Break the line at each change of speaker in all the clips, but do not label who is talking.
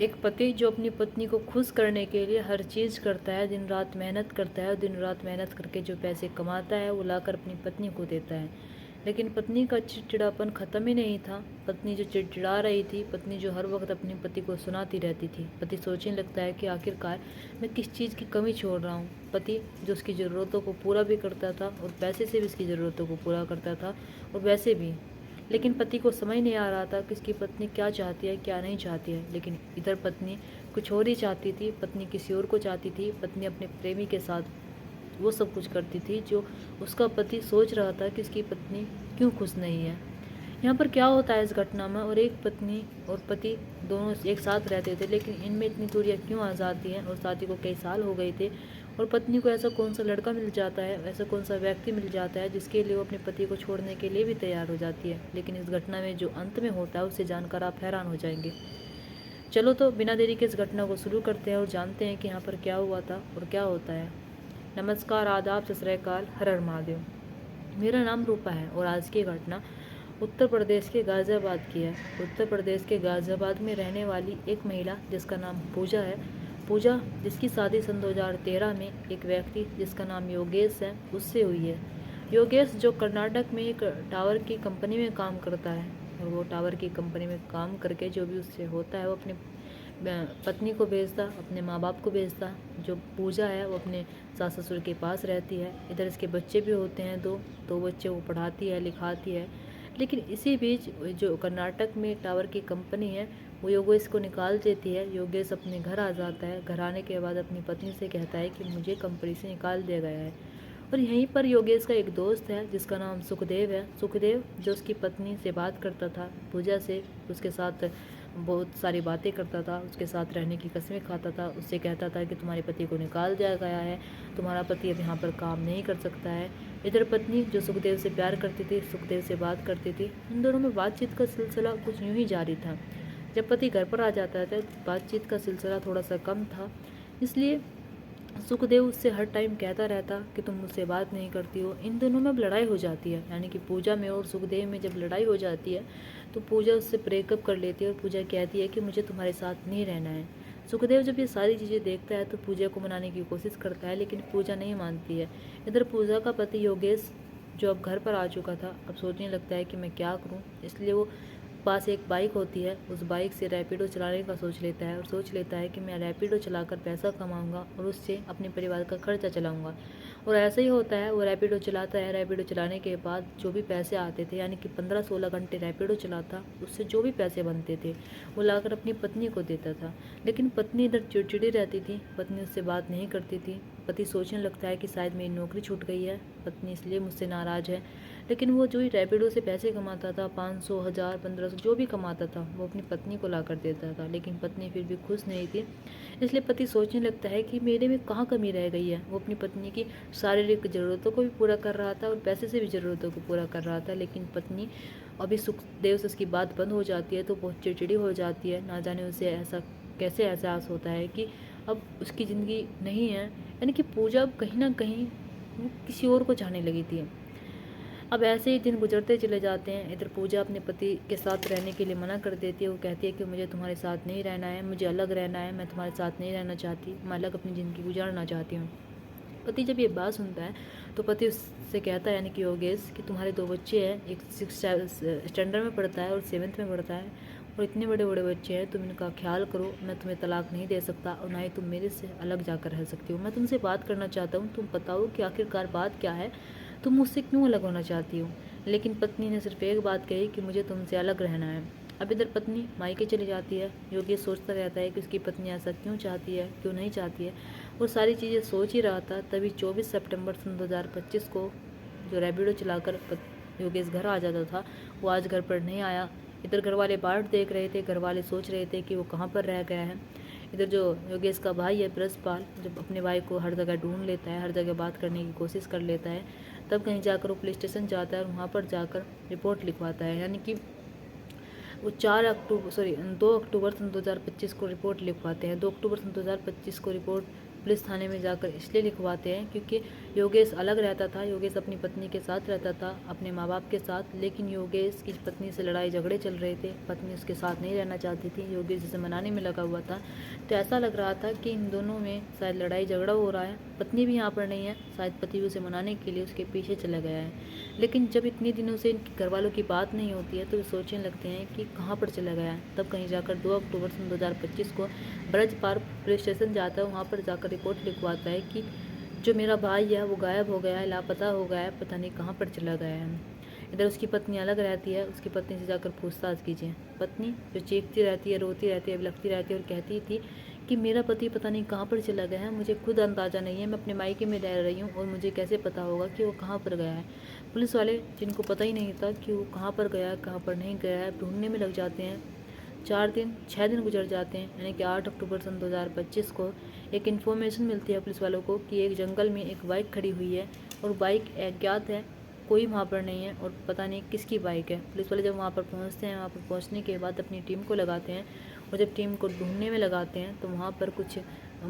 एक पति जो अपनी पत्नी को खुश करने के लिए हर चीज़ करता है, दिन रात मेहनत करता है और दिन रात मेहनत करके जो पैसे कमाता है वो लाकर अपनी पत्नी को देता है। लेकिन पत्नी का चिड़चिड़ापन ख़त्म ही नहीं था। पत्नी जो चिड़चिड़ा रही थी, पत्नी जो हर वक्त अपने पति को सुनाती रहती थी। पति सोचने लगता है कि आखिरकार मैं किस चीज़ की कमी छोड़ रहा हूँ। पति जो उसकी ज़रूरतों को पूरा भी करता था और पैसे से भी उसकी ज़रूरतों को पूरा करता था और वैसे भी, लेकिन पति को समझ नहीं आ रहा था कि उसकी पत्नी क्या चाहती है क्या नहीं चाहती है। लेकिन इधर पत्नी कुछ और ही चाहती थी, पत्नी किसी और को चाहती थी। पत्नी अपने प्रेमी के साथ वो सब कुछ करती थी जो उसका पति सोच रहा था कि उसकी पत्नी क्यों खुश नहीं है। यहाँ पर क्या होता है इस घटना में, और एक पत्नी और पति दोनों एक साथ रहते थे, लेकिन इनमें इतनी दूरियाँ क्यों आ जाती हैं। और शादी को कई साल हो गए थे और पत्नी को ऐसा कौन सा लड़का मिल जाता है, ऐसा कौन सा व्यक्ति मिल जाता है जिसके लिए वो अपने पति को छोड़ने के लिए भी तैयार हो जाती है। लेकिन इस घटना में जो अंत में होता है उसे जानकर आप हैरान हो जाएंगे। चलो तो बिना देरी के इस घटना को शुरू करते हैं और जानते हैं कि यहाँ पर क्या हुआ था और क्या होता है। नमस्कार, आदाब, सत श्री अकाल, हर हर महादेव। मेरा नाम रूपा है और आज की घटना उत्तर प्रदेश के गाज़ियाबाद की है। उत्तर प्रदेश के गाज़ियाबाद में रहने वाली एक महिला जिसका नाम पूजा है। पूजा जिसकी शादी सन 2013 में एक व्यक्ति जिसका नाम योगेश है उससे हुई है। योगेश जो कर्नाटक में एक टावर की कंपनी में काम करता है और वो टावर की कंपनी में काम करके जो भी उससे होता है वो अपने पत्नी को भेजता, अपने माँ बाप को भेजता। जो पूजा है वो अपने सास ससुर के पास रहती है। इधर इसके बच्चे भी होते हैं दो बच्चे वो पढ़ाती है लिखाती है। लेकिन इसी बीच जो कर्नाटक में टावर की कंपनी है वो योगेश को निकाल देती है। योगेश अपने घर आ जाता है। घर आने के बाद अपनी पत्नी से कहता है कि मुझे कंपनी से निकाल दिया गया है। और यहीं पर योगेश का एक दोस्त है जिसका नाम सुखदेव है। सुखदेव जो उसकी पत्नी से बात करता था, पूजा से, उसके साथ बहुत सारी बातें करता था, उसके साथ रहने की कस्में खाता था। उससे कहता था कि तुम्हारे पति को निकाल दिया गया है, तुम्हारा पति अब यहाँ पर काम नहीं कर सकता है। इधर पत्नी जो सुखदेव से प्यार करती थी, सुखदेव से बात करती थी। इन दोनों में बातचीत का सिलसिला कुछ यूँ ही जारी था। जब पति घर पर आ जाता था बातचीत का सिलसिला थोड़ा सा कम था, इसलिए सुखदेव उससे हर टाइम कहता रहता कि तुम मुझसे बात नहीं करती हो। इन दोनों में अब लड़ाई हो जाती है, यानी कि पूजा में और सुखदेव में जब लड़ाई हो जाती है तो पूजा उससे ब्रेकअप कर लेती है और पूजा कहती है कि मुझे तुम्हारे साथ नहीं रहना है। सुखदेव जब ये सारी चीज़ें देखता है तो पूजा को मनाने की कोशिश करता है, लेकिन पूजा नहीं मानती है। इधर पूजा का पति योगेश जो अब घर पर आ चुका था, अब सोचने लगता है कि मैं क्या करूं। इसलिए वो पास एक बाइक होती है, उस बाइक से रैपिडो चलाने का सोच लेता है और सोच लेता है कि मैं रैपिडो चलाकर पैसा कमाऊंगा और उससे अपने परिवार का खर्चा चलाऊंगा। और ऐसा ही होता है, वो रैपिडो चलाता है। रैपिडो चलाने के बाद जो भी पैसे आते थे, यानी कि 15-16 घंटे रैपिडो चलाता, उससे जो भी पैसे बनते थे वो लाकर अपनी पत्नी को देता था। लेकिन पत्नी इधर चिड़चिड़ी रहती थी, पत्नी उससे बात नहीं करती थी। पति सोचने लगता है कि शायद मेरी नौकरी छूट गई है, पत्नी इसलिए मुझसे नाराज़ है। लेकिन वो जो ही रैपिडो से पैसे कमाता था, 500, 1000, 1500 जो भी कमाता था वो अपनी पत्नी को ला कर देता था। लेकिन पत्नी फिर भी खुश नहीं थी। इसलिए पति सोचने लगता है कि मेरे में कहाँ कमी रह गई है। वो अपनी पत्नी की शारीरिक ज़रूरतों को भी पूरा कर रहा था और पैसे से भी ज़रूरतों को पूरा कर रहा था। लेकिन पत्नी अभी सुखदेव से उसकी बात बंद हो जाती है तो बहुत चिड़चिड़ी हो जाती है। ना जाने उसे ऐसा कैसे एहसास होता है कि अब उसकी ज़िंदगी नहीं है, यानी कि पूजा अब कहीं ना कहीं वो किसी और को चाहने लगी थी। अब ऐसे ही दिन गुजरते चले जाते हैं। इधर पूजा अपने पति के साथ रहने के लिए मना कर देती है। वो कहती है कि मुझे तुम्हारे साथ नहीं रहना है, मुझे अलग रहना है, मैं तुम्हारे साथ नहीं रहना चाहती, मैं अलग अपनी ज़िंदगी गुजारना चाहती हूँ। पति जब ये बात सुनता है तो पति उससे कहता है, यानी कि योगेश, कि तुम्हारे दो बच्चे हैं, एक 6 स्टैंडर्ड में पढ़ता है और 7th में पढ़ता है, और इतने बड़े बड़े बच्चे हैं, तुम इनका ख्याल करो। मैं तुम्हें तलाक नहीं दे सकता और ना ही तुम मेरे से अलग जाकर रह सकती हो। मैं तुमसे बात करना चाहता हूँ, तुम बताओ कि आखिरकार बात क्या है, तुम मुझसे क्यों अलग होना चाहती हो। लेकिन पत्नी ने सिर्फ एक बात कही कि मुझे तुमसे अलग रहना है। अब इधर पत्नी मायके चली जाती है। योगेश सोचता रहता है कि उसकी पत्नी ऐसा क्यों चाहती है, क्यों नहीं चाहती है। वो सारी चीज़ें सोच ही रहा था, तभी 24 सितंबर सन 2025 को जो रैपिडो चलाकर योगेश घर आ जाता था वो आज घर पर नहीं आया। इधर घर वाले बाट देख रहे थे, घर वाले सोच रहे थे कि वो कहाँ पर रह गया है। इधर जो योगेश का भाई है ब्रजपाल, जब अपने भाई को हर जगह ढूंढ लेता है, हर जगह बात करने की कोशिश कर लेता है, तब कहीं जाकर वो पुलिस स्टेशन जाता है और वहाँ पर जाकर रिपोर्ट लिखवाता है। यानी कि वो 2 अक्टूबर सन 2025 को रिपोर्ट लिखवाते हैं। 2 अक्टूबर सन 2025 को रिपोर्ट पुलिस थाने में जाकर इसलिए लिखवाते हैं क्योंकि योगेश अलग रहता था। योगेश अपनी पत्नी के साथ रहता था, अपने माँ बाप के साथ, लेकिन योगेश की पत्नी से लड़ाई झगड़े चल रहे थे। पत्नी उसके साथ नहीं रहना चाहती थी, योगेश जिसे मनाने में लगा हुआ था। तो ऐसा लग रहा था कि इन दोनों में शायद लड़ाई झगड़ा हो रहा है। पत्नी भी यहाँ पर नहीं है, शायद पति उसे मनाने के लिए उसके पीछे चला गया है। लेकिन जब इतने दिनों से इनके घर वालों की बात नहीं होती है तो वे सोचने लगते हैं कि कहाँ पर चला गया है। तब कहीं जाकर 2 अक्टूबर सन 2025 को ब्रज पार्क पुलिस स्टेशन जाता है। वहाँ पर जाकर रिपोर्ट लिखवाता है कि जो मेरा भाई है वो गायब हो गया है, लापता हो गया है, पता नहीं कहाँ पर चला गया है। इधर उसकी पत्नी अलग रहती है। उसकी पत्नी से जाकर पूछताछ कीजिए। पत्नी जो चीखती रहती है, रोती रहती है, बिलखती रहती है और कहती थी कि मेरा पति पता नहीं कहाँ पर चला गया है, मुझे खुद अंदाज़ा नहीं है, मैं अपने मायके में रह रही हूँ और मुझे कैसे पता होगा कि वो कहाँ पर गया है। पुलिस वाले जिनको पता ही नहीं था कि वो कहाँ पर गया है, कहाँ पर नहीं गया है, ढूंढने में लग जाते हैं। 6 दिन गुजर जाते हैं, यानी कि 8 अक्टूबर सन 2025 को एक इन्फॉर्मेशन मिलती है पुलिस वालों को कि एक जंगल में एक बाइक खड़ी हुई है और बाइक अज्ञात है, कोई वहाँ पर नहीं है और पता नहीं किसकी बाइक है। पुलिस वाले जब वहाँ पर पहुँचते हैं, वहाँ पर पहुँचने के बाद अपनी टीम को लगाते हैं और जब टीम को ढूंढने में लगाते हैं तो वहाँ पर कुछ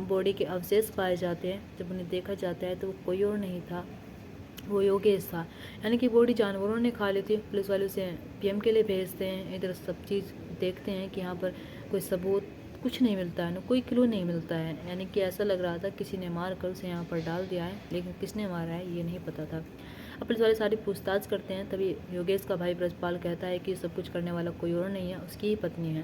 बॉडी के अवशेष पाए जाते हैं। जब उन्हें देखा जाता है तो वो कोई और नहीं था, वो योगेश था, यानी कि बॉडी जानवरों ने खा ली थी। पुलिस वाले उसे पीएम के लिए भेजते हैं। इधर सब चीज़ देखते हैं कि यहाँ पर कोई सबूत कुछ नहीं मिलता है ना, कोई क्लू नहीं मिलता है, यानी कि ऐसा लग रहा था किसी ने मार कर उसे यहाँ पर डाल दिया है, लेकिन किसने मारा है ये नहीं पता था। अब पुलिस वाले सारी पूछताछ करते हैं। तभी योगेश का भाई ब्रजपाल कहता है कि सब कुछ करने वाला कोई और नहीं है, उसकी ही पत्नी है।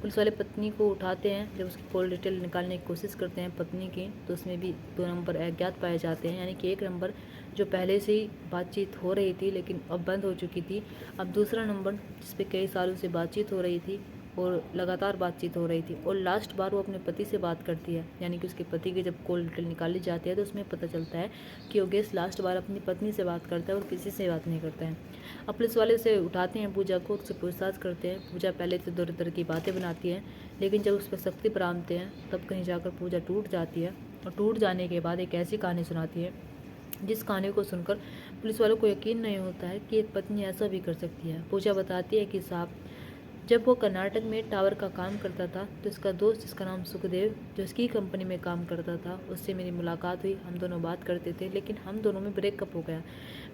पुलिस वाले पत्नी को उठाते हैं। जब उसकी कॉल डिटेल निकालने की कोशिश करते हैं पत्नी की, तो उसमें भी 2 नंबर अज्ञात पाए जाते हैं, यानी कि एक नंबर जो पहले से ही बातचीत हो रही थी लेकिन अब बंद हो चुकी थी, अब दूसरा नंबर जिस पे कई सालों से बातचीत हो रही थी और लगातार बातचीत हो रही थी, और लास्ट बार वो अपने पति से बात करती है, यानी कि उसके पति की जब कॉल डिटेल निकाली जाती है तो उसमें पता चलता है कि योगेश लास्ट बार अपनी पत्नी से बात करता है और किसी से बात नहीं करता है। अब पुलिस वाले उसे उठाते हैं, पूजा को, उससे पूछताछ करते हैं। पूजा पहले से दो तरह की बातें बनाती है, लेकिन जब उस पर सख्ती बरतते हैं तब कहीं जाकर पूजा टूट जाती है और टूट जाने के बाद एक ऐसी कहानी सुनाती है जिस कहानी को सुनकर पुलिस वालों को यकीन नहीं होता है कि एक पत्नी ऐसा भी कर सकती है। पूजा बताती है कि साहब, जब वो कर्नाटक में टावर का काम करता था तो इसका दोस्त जिसका नाम सुखदेव, जो इसकी कंपनी में काम करता था, उससे मेरी मुलाकात हुई। हम दोनों बात करते थे, लेकिन हम दोनों में ब्रेकअप हो गया।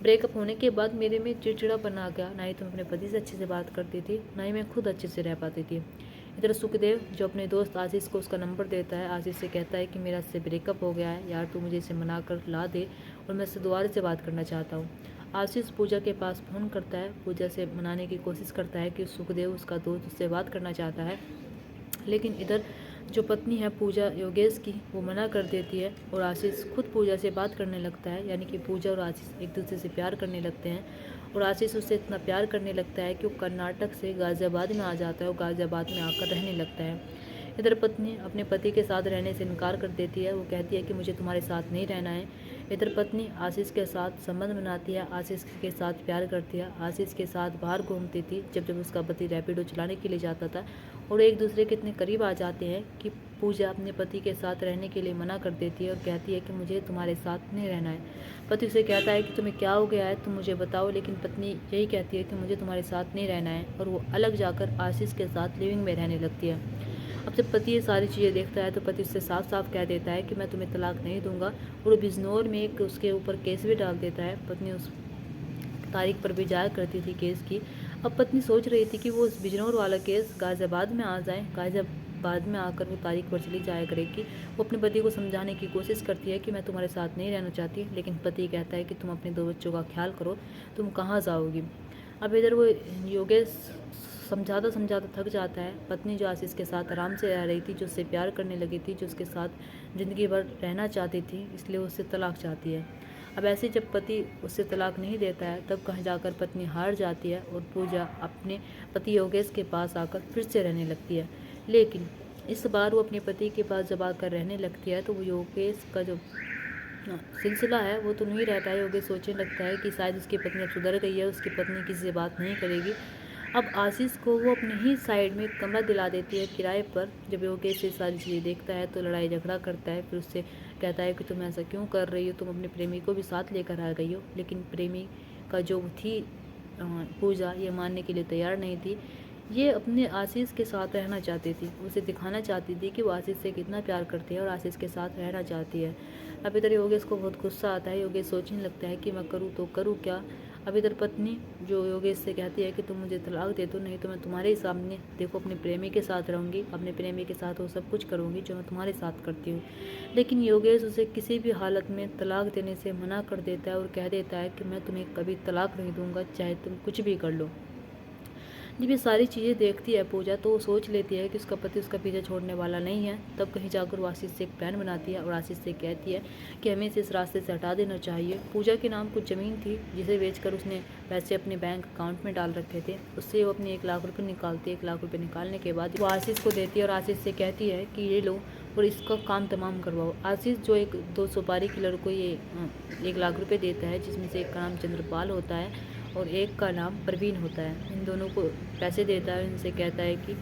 ब्रेकअप होने के बाद मेरे में चिड़चिड़ापन आ गया। ना ही तो मैं अपने पति से अच्छे से बात करती थी, ना ही मैं खुद अच्छे से रह पाती थी। इधर सुखदेव जो अपने दोस्त आशीष को उसका नंबर देता है, आशीष से कहता है कि मेरा इससे ब्रेकअप हो गया है यार, तू मुझे इसे मना कर ला दे और मैं इससे दोबारा से बात करना चाहता हूँ। आशीष पूजा के पास फ़ोन करता है, पूजा से मनाने की कोशिश करता है कि सुखदेव उसका दोस्त उससे बात करना चाहता है, लेकिन इधर जो पत्नी है पूजा योगेश की, वो मना कर देती है और आशीष खुद पूजा से बात करने लगता है, यानी कि पूजा और आशीष एक दूसरे से प्यार करने लगते हैं और आशीष उससे इतना प्यार करने लगता है कि वो कर्नाटक से गाज़ियाबाद में आ जाता है और गाज़ियाबाद में आकर रहने लगता है। इधर पत्नी अपने पति के साथ रहने से इनकार कर देती है, वो कहती है कि मुझे तुम्हारे साथ नहीं रहना है। इधर पत्नी आशीष के साथ संबंध बनाती है, आशीष के साथ प्यार करती है, आशीष के साथ बाहर घूमती थी जब जब उसका पति रैपिडो चलाने के लिए जाता था, और एक दूसरे के इतने करीब आ जाते हैं कि पूजा अपने पति के साथ रहने के लिए मना कर देती है और कहती है कि मुझे तुम्हारे साथ नहीं रहना है। पति उसे कहता है कि तुम्हें क्या हो गया है, तुम मुझे बताओ, लेकिन पत्नी यही कहती है कि मुझे तुम्हारे साथ नहीं रहना है और वो अलग जाकर आशीष के साथ लिविंग में रहने लगती है। अब जब पति ये सारी चीज़ें देखता है तो पति उससे साफ साफ कह देता है कि मैं तुम्हें तलाक नहीं दूंगा, और वो बिजनौर में एक उसके ऊपर केस भी डाल देता है। पत्नी उस तारीख पर भी जाया करती थी केस की। अब पत्नी सोच रही थी कि वो उस बिजनौर वाला केस गाज़ियाबाद में आ जाए, गाज़ियाबाद में आकर वो तारीख पर चली जाया करेगी। वो अपने पति को समझाने की कोशिश करती है कि मैं तुम्हारे साथ नहीं रहना चाहती, लेकिन पति कहता है कि तुम अपने 2 बच्चों का ख्याल करो, तुम कहाँ जाओगी। अब इधर वो योगेश समझाता समझाता थक जाता है। पत्नी जो आशीष के साथ आराम से रह रही थी, जो उससे प्यार करने लगी थी, जो उसके साथ ज़िंदगी भर रहना चाहती थी, इसलिए वो उससे तलाक चाहती है। अब ऐसे जब पति उससे तलाक नहीं देता है तब कहीं जाकर पत्नी हार जाती है और पूजा अपने पति योगेश के पास आकर फिर से रहने लगती है। लेकिन इस बार वो अपने पति के पास जब आकर रहने लगती है तो वो योगेश का जो सिलसिला है वो तो नहीं रहता है। योगेश सोचने लगता है कि शायद उसकी पत्नी अब सुधर गई है, उसकी पत्नी किसी से बात नहीं करेगी। अब आशीष को वो अपने ही साइड में एक कमरा दिला देती है किराए पर। जब योगेश से सारी चीज़ें देखता है तो लड़ाई झगड़ा करता है, फिर उससे कहता है कि तुम ऐसा क्यों कर रही हो, तुम अपने प्रेमी को भी साथ लेकर आ गई हो। लेकिन प्रेमी का जो थी पूजा ये मानने के लिए तैयार नहीं थी। ये अपने आशीष के साथ रहना चाहती थी, उसे दिखाना चाहती थी कि वो आशीष से कितना प्यार करती है और आशीष के साथ रहना चाहती है। अब इधर योगेश को बहुत गुस्सा आता है। योगेश सोचने लगता है कि मैं करूँ तो करूँ क्या। अब इधर पत्नी जो योगेश से कहती है कि तुम मुझे तलाक दे दो, नहीं तो मैं तुम्हारे ही सामने देखो अपने प्रेमी के साथ रहूँगी, अपने प्रेमी के साथ वो सब कुछ करूँगी जो मैं तुम्हारे साथ करती हूँ। लेकिन योगेश उसे किसी भी हालत में तलाक देने से मना कर देता है और कह देता है कि मैं तुम्हें कभी तलाक नहीं दूंगा, चाहे तुम कुछ भी कर लो। जब ये सारी चीज़ें देखती है पूजा, तो वो सोच लेती है कि उसका पति उसका पीछा छोड़ने वाला नहीं है। तब कहीं जाकर वो आशीष से एक प्लान बनाती है और आशीष से कहती है कि हमें इसे इस रास्ते से हटा देना चाहिए। पूजा के नाम कुछ ज़मीन थी जिसे बेचकर उसने पैसे अपने बैंक अकाउंट में डाल रखे थे। उससे वो अपने 1 लाख रुपये निकालती है। 1 लाख रुपये निकालने के बाद वो आशीष को देती है और आशीष से कहती है कि ये लो और इसका काम तमाम करवाओ। आशीष जो एक 2 सुपारी किलर को ये 1 लाख रुपये देता है, जिसमें से एक का नाम चंद्रपाल होता है और एक का नाम प्रवीण होता है। इन दोनों को पैसे देता है, इनसे कहता है कि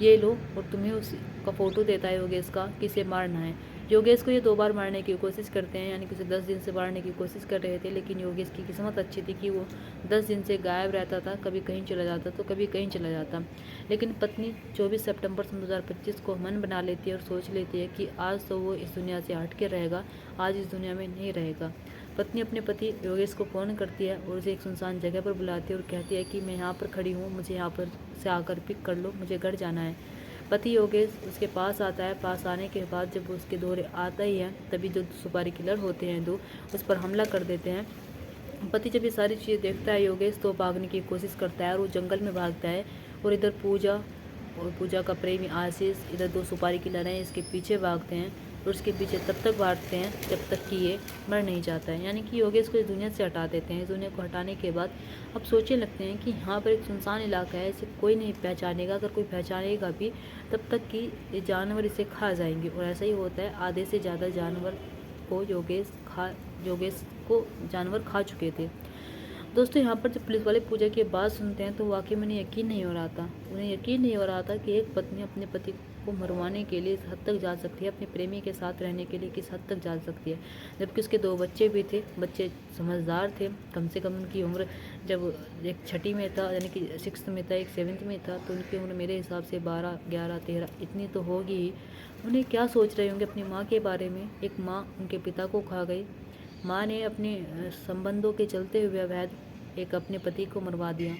ये लो, और तुम्हें उसका फ़ोटो देता है योगेश का कि इसे मारना है। योगेश को ये 2 बार मारने की कोशिश करते हैं, यानी कि उसे 10 दिन से मारने की कोशिश कर रहे थे। लेकिन योगेश की किस्मत अच्छी थी कि वो 10 दिन से गायब रहता था, कभी कहीं चला जाता तो कभी कहीं चला जाता। लेकिन पत्नी 24 सितंबर सन 2025 को मन बना लेती है और सोच लेती है कि आज तो वो इस दुनिया से हट के रहेगा, आज इस दुनिया में नहीं रहेगा। पत्नी अपने पति योगेश को फ़ोन करती है और उसे एक सुनसान जगह पर बुलाती है और कहती है कि मैं यहाँ पर खड़ी हूँ, मुझे यहाँ पर से आकर पिक कर लो, मुझे घर जाना है। पति योगेश उसके पास आता है। पास आने के बाद जब उसके दौरे आता ही है, तभी जो सुपारी किलर होते हैं 2, उस पर हमला कर देते हैं। पति जब ये सारी चीज़ें देखता है योगेश, तो भागने की कोशिश करता है और वो जंगल में भागता है। और इधर पूजा और पूजा का प्रेमी आशीष, इधर 2 सुपारी किलर हैं, इसके पीछे भागते हैं और उसके पीछे तब तक भागते हैं जब तक कि ये मर नहीं जाता है। यानी कि योगेश को इस दुनिया से हटा देते हैं। इस दुनिया को हटाने के बाद अब सोचने लगते हैं कि यहाँ पर एक सुनसान इलाका है, इसे कोई नहीं पहचानेगा। अगर कोई पहचानेगा भी तब तक कि ये जानवर इसे खा जाएंगे। और ऐसा ही होता है, आधे से ज़्यादा जानवर को योगेश को जानवर खा चुके थे। दोस्तों, यहाँ पर जब पुलिस वाले पूजा की बात सुनते हैं तो वाकई में उन्हें यकीन नहीं हो रहा था। उन्हें यकीन नहीं हो रहा था कि एक पत्नी अपने पति को मरवाने के लिए इस हद तक जा सकती है, अपने प्रेमी के साथ रहने के लिए किस हद तक जा सकती है। जबकि उसके 2 बच्चे भी थे, बच्चे समझदार थे। कम से कम उनकी उम्र, जब एक 6ठी में था यानी कि 6th में था, एक 7th में था, तो उनकी उम्र मेरे हिसाब से 12, 11, 13 इतनी तो होगी ही। उन्हें क्या सोच रहे होंगे अपनी माँ के बारे में। एक माँ उनके पिता को खा गई। माँ ने अपने संबंधों के चलते हुए अवैध एक अपने पति को मरवा दिया।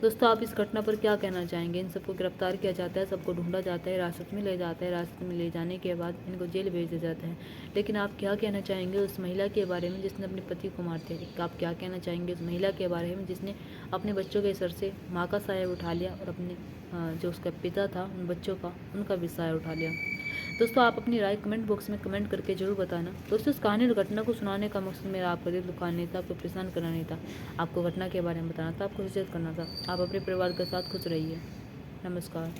दोस्तों, आप इस घटना पर क्या कहना चाहेंगे। इन सबको गिरफ्तार किया जाता है, सबको ढूंढा जाता है, हिरासत में ले जाता है, हिरासत में ले जाने के बाद इनको जेल भेज दिया जाता है। लेकिन आप क्या कहना चाहेंगे उस महिला के बारे में जिसने अपने पति को मार दिया। आप क्या कहना चाहेंगे उस महिला के बारे में जिसने अपने बच्चों के सर से माँ का साया उठा लिया और अपने जो उसका पिता था उन बच्चों का, उनका भी साया उठा लिया। दोस्तों, आप अपनी राय कमेंट बॉक्स में कमेंट करके जरूर बताना। दोस्तों, इस कहानी और घटना को सुनाने का मकसद मेरा आपको दिल दुखाना नहीं था, आपको परेशान करना नहीं था। आपको घटना के बारे में बताना था, आपको सचेत करना था। आप अपने परिवार के साथ खुश रहिए। नमस्कार।